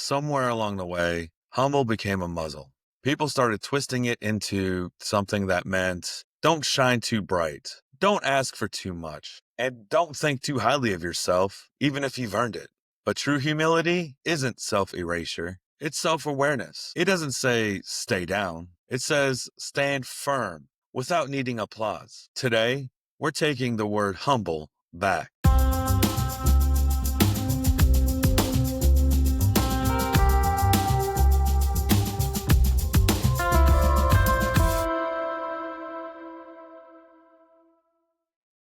somewhere along the way, humble became a muzzle. People started twisting it into something that meant don't shine too bright, don't ask for too much, and don't think too highly of yourself, even if you've earned it. But true humility isn't self erasure, it's self awareness. It doesn't say stay down, it says stand firm without needing applause. Today, we're taking the word humble back.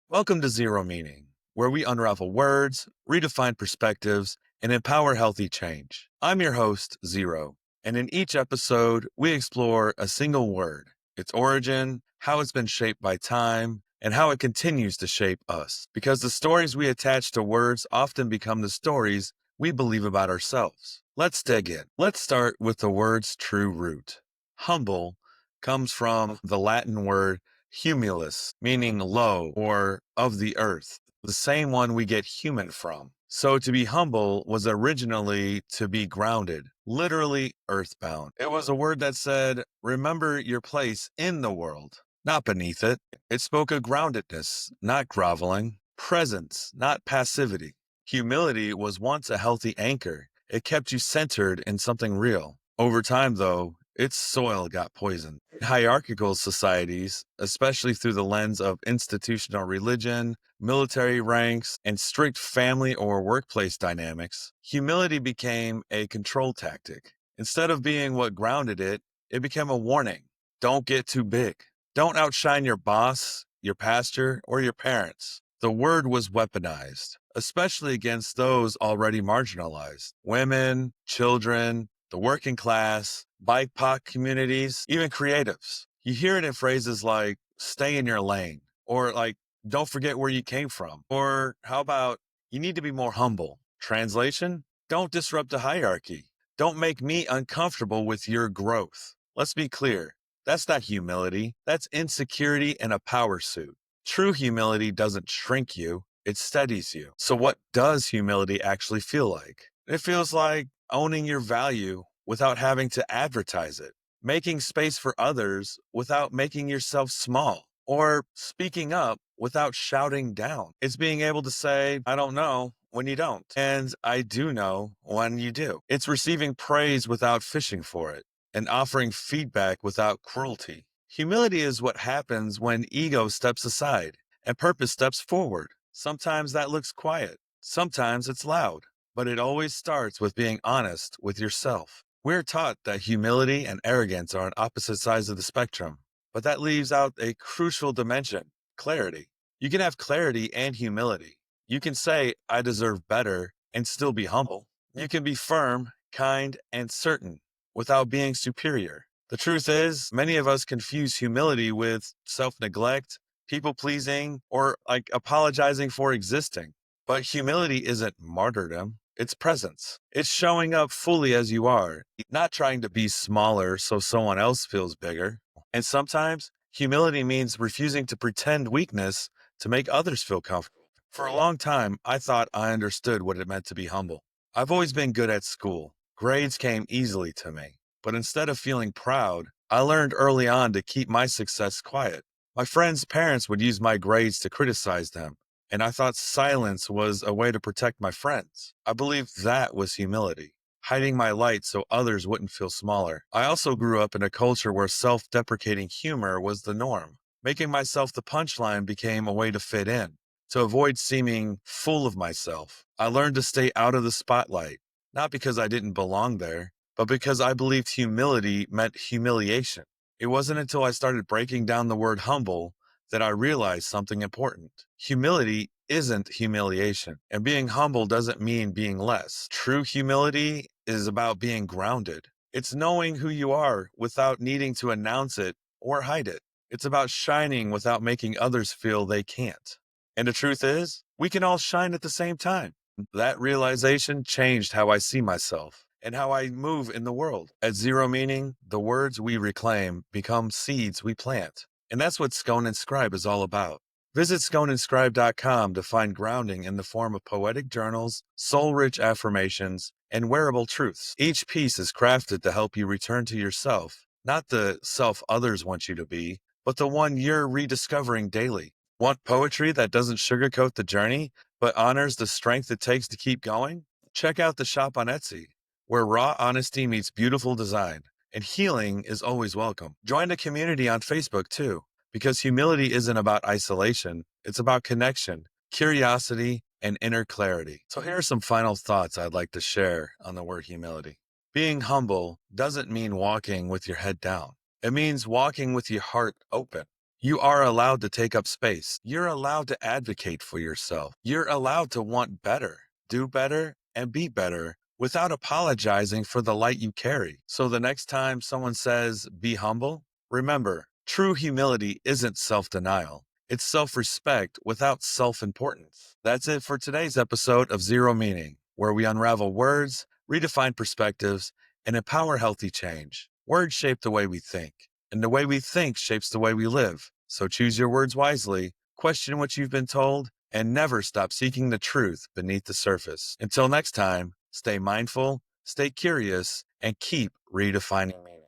Welcome to Xero Meaning, where we unravel words, redefine perspectives, and empower healthy change. I'm your host, Xero, and in each episode, we explore a single word, its origin, how it's been shaped by time, and how it continues to shape us. Because the stories we attach to words often become the stories we believe about ourselves. Let's dig in. Let's start with the word's true root. Humble comes from the Latin word humilis, meaning low or of the earth, the same one we get human from. So to be humble was originally to be grounded, literally earthbound. It was a word that said, remember your place in the world, not beneath it. It spoke of groundedness, not groveling, presence, not passivity. Humility was once a healthy anchor. It kept you centered in something real. Over time, though, its soil got poisoned. In hierarchical societies, especially through the lens of institutional religion, military ranks, and strict family or workplace dynamics, humility became a control tactic. Instead of being what grounded it, it became a warning. Don't get too big. Don't outshine your boss, your pastor, or your parents. The word was weaponized, especially against those already marginalized. Women, children, the working class, BIPOC communities, even creatives. You hear it in phrases like, stay in your lane, or like, don't forget where you came from, or how about, you need to be more humble. Translation, don't disrupt the hierarchy. Don't make me uncomfortable with your growth. Let's be clear, that's not humility, that's insecurity in a power suit. True humility doesn't shrink you, it steadies you. So what does humility actually feel like? It feels like owning your value without having to advertise it, making space for others without making yourself small, or speaking up without shouting down. It's being able to say, I don't know when you don't, and I do know when you do. It's receiving praise without fishing for it, and offering feedback without cruelty. Humility is what happens when ego steps aside and purpose steps forward. Sometimes that looks quiet, sometimes it's loud, but it always starts with being honest with yourself. We're taught that humility and arrogance are on opposite sides of the spectrum, but that leaves out a crucial dimension, clarity. You can have clarity and humility. You can say, I deserve better, and still be humble. You can be firm, kind, and certain without being superior. The truth is, many of us confuse humility with self-neglect, people-pleasing, or like apologizing for existing. But humility isn't martyrdom. It's presence. It's showing up fully as you are, not trying to be smaller so someone else feels bigger. And sometimes humility means refusing to pretend weakness to make others feel comfortable. For a long time, I thought I understood what it meant to be humble. I've always been good at school. Grades came easily to me. But instead of feeling proud, I learned early on to keep my success quiet. My friends' parents would use my grades to criticize them, and I thought silence was a way to protect my friends. I believed that was humility, hiding my light so others wouldn't feel smaller. I also grew up in a culture where self-deprecating humor was the norm. Making myself the punchline became a way to fit in, to avoid seeming full of myself. I learned to stay out of the spotlight, not because I didn't belong there, but because I believed humility meant humiliation. It wasn't until I started breaking down the word humble that I realized something important. Humility isn't humiliation, and being humble doesn't mean being less. True humility is about being grounded. It's knowing who you are without needing to announce it or hide it. It's about shining without making others feel they can't. And the truth is, we can all shine at the same time. That realization changed how I see myself and how I move in the world. At Xero Meaning, the words we reclaim become seeds we plant. And that's what Scone and Scribe is all about. Visit sconeandscribe.com to find grounding in the form of poetic journals, soul-rich affirmations, and wearable truths. Each piece is crafted to help you return to yourself, not the self others want you to be, but the one you're rediscovering daily. Want poetry that doesn't sugarcoat the journey, but honors the strength it takes to keep going? Check out the shop on Etsy, where raw honesty meets beautiful design, and healing is always welcome. Join the community on Facebook too, because humility isn't about isolation, it's about connection, curiosity, and inner clarity. So here are some final thoughts I'd like to share on the word humility. Being humble doesn't mean walking with your head down. It means walking with your heart open. You are allowed to take up space. You're allowed to advocate for yourself. You're allowed to want better, do better, and be better without apologizing for the light you carry. So the next time someone says, be humble, remember, true humility isn't self-denial. It's self-respect without self-importance. That's it for today's episode of Xero Meaning, where we unravel words, redefine perspectives, and empower healthy change. Words shape the way we think, and the way we think shapes the way we live. So choose your words wisely, question what you've been told, and never stop seeking the truth beneath the surface. Until next time, stay mindful, stay curious, and keep redefining meaning.